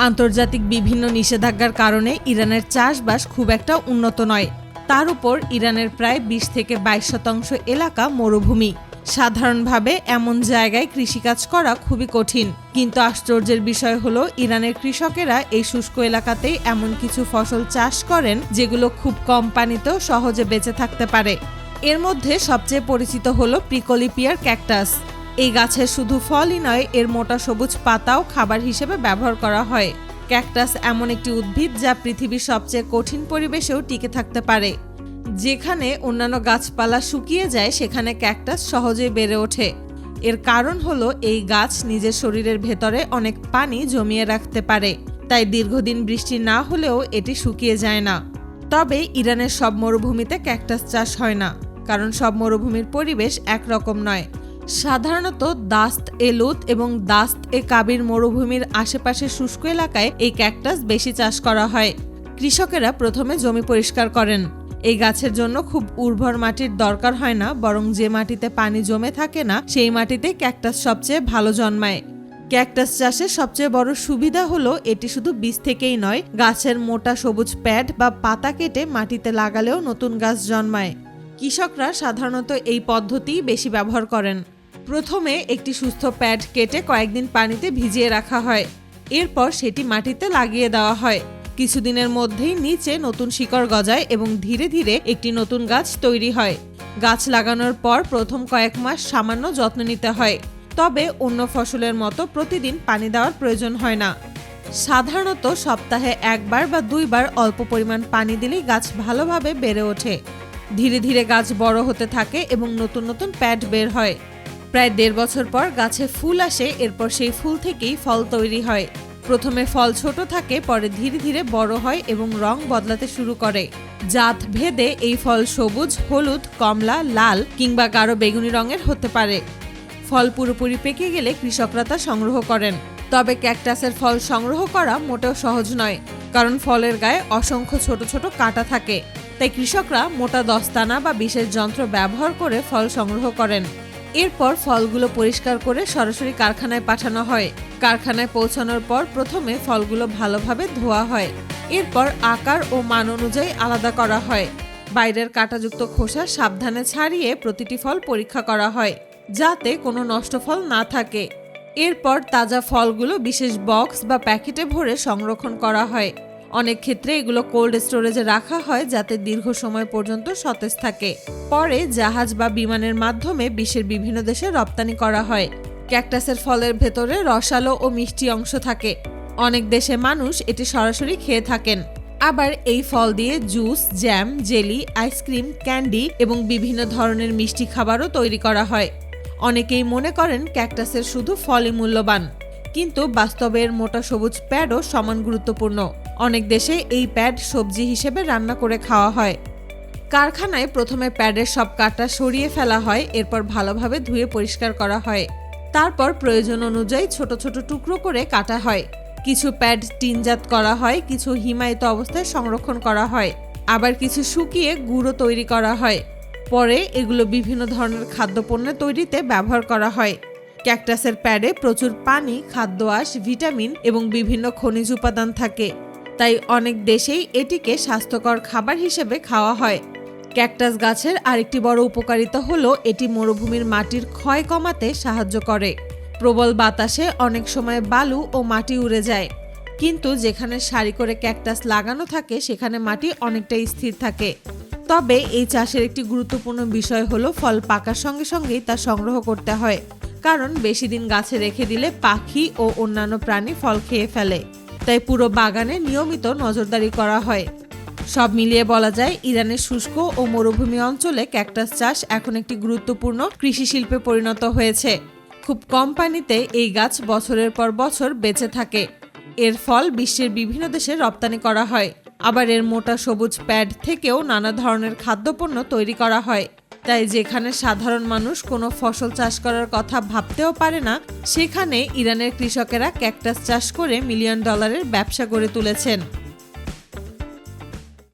আন্তর্জাতিক বিভিন্ন নিষেধাজ্ঞার কারণে ইরানের চাষবাস খুব একটা উন্নত নয়। তার উপর ইরানের প্রায় 20-22% এলাকা মরুভূমি। সাধারণভাবে এমন জায়গায় কৃষিকাজ করা খুবই কঠিন। কিন্তু আশ্চর্যের বিষয় হলো ইরানের কৃষকেরা এই শুষ্ক এলাকাতেই এমন কিছু ফসল চাষ করেন যেগুলো খুব কম পানিতেও সহজে বেঁচে থাকতে পারে। এর মধ্যে সবচেয়ে পরিচিত হলো প্রিকলিপিয়ার ক্যাকটাস। এই গাছের শুধু ফলই নয়, এর মোটা সবুজ পাতাও খাবার হিসেবে ব্যবহার করা হয়। ক্যাকটাস এমন একটি উদ্ভিদ যা পৃথিবীর সবচেয়ে কঠিন পরিবেশেও টিকে থাকতে পারে। যেখানে অন্যান্য গাছপালা শুকিয়ে যায় সেখানে ক্যাকটাস সহজেই বেড়ে ওঠে। এর কারণ হলো এই গাছ নিজের শরীরের ভেতরে অনেক পানি জমিয়ে রাখতে পারে, তাই দীর্ঘদিন বৃষ্টি না হলেও এটি শুকিয়ে যায় না। তবে ইরানের সব মরুভূমিতে ক্যাকটাস চাষ হয় না, কারণ সব মরুভূমির পরিবেশ একরকম নয়। সাধারণত দাস্ত এ লুত এবং দাস্ত এ কাবির মরুভূমির আশেপাশের শুষ্ক এলাকায় এই ক্যাকটাস বেশি চাষ করা হয়। কৃষকেরা প্রথমে জমি পরিষ্কার করেন। এই গাছের জন্য খুব উর্বর মাটির দরকার হয় না, বরং যে মাটিতে পানি জমে থাকে না সেই মাটিতে ক্যাকটাস সবচেয়ে ভালো জন্মায়। ক্যাকটাস চাষের সবচেয়ে বড় সুবিধা হলো এটি শুধু বীজ থেকেই নয়, গাছের মোটা সবুজ প্যাড বা পাতা কেটে মাটিতে লাগালেও নতুন গাছ জন্মায়। কৃষকরা সাধারণত এই পদ্ধতি বেশি ব্যবহার করেন। প্রথমে একটি সুস্থ প্যাড কেটে কয়েকদিন পানিতে ভিজিয়ে রাখা হয়। এরপর সেটি মাটিতে লাগিয়ে দেওয়া হয়। কিছুদিনের মধ্যেই নিচে নতুন শিকড় গজায় এবং ধীরে ধীরে একটি নতুন গাছ তৈরি হয়। গাছ লাগানোর পর প্রথম কয়েক মাস সামান্য যত্ন নিতে হয়, তবে অন্য ফসলের মতো প্রতিদিন পানি দেওয়ার প্রয়োজন হয় না। সাধারণত সপ্তাহে একবার বা দুইবার অল্প পরিমাণ পানি দিলেই গাছ ভালোভাবে বেড়ে ওঠে। ধীরে ধীরে গাছ বড় হতে থাকে এবং নতুন নতুন প্যাড বের হয়। প্রায় 1.5 বছর পর গাছে ফুল আসে, এরপর সেই ফুল থেকেই ফল তৈরি হয়। প্রথমে ফল ছোট থাকে, পরে ধীরে ধীরে বড় হয় এবং রং বদলাতে শুরু করে। জাত ভেদে এই ফল সবুজ, হলুদ, কমলা, লাল কিংবা গাঢ় বেগুনি রঙের হতে পারে। ফল পুরোপুরি পেকে গেলে কৃষকরা তা সংগ্রহ করেন। তবে ক্যাকটাসের ফল সংগ্রহ করা মোটেও সহজ নয়, কারণ ফলের গায়ে অসংখ্য ছোট ছোট কাঁটা থাকে। তাই কৃষকরা মোটা দস্তানা বা বিশেষ যন্ত্র ব্যবহার করে ফল সংগ্রহ করেন। এরপর ফলগুলো পরিষ্কার করে সরাসরি কারখানায় পাঠানো হয়। কারখানায় পৌঁছানোর পর প্রথমে ফলগুলো ভালোভাবে ধোয়া হয়। এরপর আকার ও মান অনুযায়ী আলাদা করা হয়। বাইরের কাঁটাযুক্ত খোসা সাবধানে ছাড়িয়ে প্রতিটি ফল পরীক্ষা করা হয়, যাতে কোনো নষ্ট ফল না থাকে। এরপর তাজা ফলগুলো বিশেষ বক্স বা প্যাকেটে ভরে সংরক্ষণ করা হয়। অনেক ক্ষেত্রে এগুলো কোল্ড স্টোরেজে রাখা হয়, যাতে দীর্ঘ সময় পর্যন্ত সতেজ থাকে। পরে জাহাজ বা বিমানের মাধ্যমে বিশ্বের বিভিন্ন দেশে রপ্তানি করা হয়। ক্যাকটাসের ফলের ভেতরে রসালো ও মিষ্টি অংশ থাকে। অনেক দেশে মানুষ এটি সরাসরি খেয়ে থাকেন। আবার এই ফল দিয়ে juice, jam, jelly, ice cream, candy এবং বিভিন্ন ধরনের মিষ্টি খাবারও তৈরি করা হয়। অনেকেই মনে করেন ক্যাকটাসের শুধু ফলই মূল্যবান, কিন্তু বাস্তবে এর মোটা সবুজ প্যাডও সমান গুরুত্বপূর্ণ। অনেক দেশে এই প্যাড সবজি হিসেবে রান্না করে খাওয়া হয়। কারখানায় প্রথমে প্যাডের সব কাঁটা সরিয়ে ফেলা হয়, এরপর ভালোভাবে ধুয়ে পরিষ্কার করা হয়। তারপর প্রয়োজন অনুযায়ী ছোট ছোট টুকরো করে কাটা হয়। কিছু প্যাড টিনজাত করা হয়, কিছু হিমায়িত অবস্থায় সংরক্ষণ করা হয়, আবার কিছু শুকিয়ে গুঁড়ো তৈরি করা হয়। পরে এগুলো বিভিন্ন ধরনের খাদ্যপণ্য তৈরিতে ব্যবহার করা হয়। ক্যাকটাসের প্যাডে প্রচুর পানি, খাদ্য আঁশ, ভিটামিন এবং বিভিন্ন খনিজ উপাদান থাকে, তাই অনেক দেশেই এটিকে স্বাস্থ্যকর খাবার হিসেবে খাওয়া হয়। ক্যাকটাস গাছের আরেকটি বড় উপকারিতা হলো এটি মরুভূমির মাটির ক্ষয় কমাতে সাহায্য করে। প্রবল বাতাসে অনেক সময় বালু ও মাটি উড়ে যায়, কিন্তু যেখানে সারি করে ক্যাকটাস লাগানো থাকে সেখানে মাটি অনেকটাই স্থির থাকে। তবে এই চাষের একটি গুরুত্বপূর্ণ বিষয় হলো ফল পাকার সঙ্গে সঙ্গেই তা সংগ্রহ করতে হয়, কারণ বেশি দিন গাছে রেখে দিলে পাখি ও অন্যান্য প্রাণী ফল খেয়ে ফেলে। তাই পুরো বাগানে নিয়মিত নজরদারি করা হয়। সব মিলিয়ে বলা যায় ইরানের শুষ্ক ও মরুভূমি অঞ্চলে ক্যাকটাস চাষ এখন একটি গুরুত্বপূর্ণ কৃষি শিল্পে পরিণত হয়েছে। খুব কম পানিতে এই গাছ বছরের পর বছর বেঁচে থাকে। এর ফল বিশ্বের বিভিন্ন দেশে রপ্তানি করা হয়। আবার এর মোটা সবুজ প্যাড থেকেও নানা ধরনের খাদ্যপণ্য তৈরি করা হয়। তাই যেখানে সাধারণ মানুষ কোনো ফসল চাষ করার কথা ভাবতেও পারে না, সেখানে ইরানের কৃষকেরা ক্যাকটাস চাষ করে $1 মিলিয়ন ব্যবসা গড়ে তুলেছেন।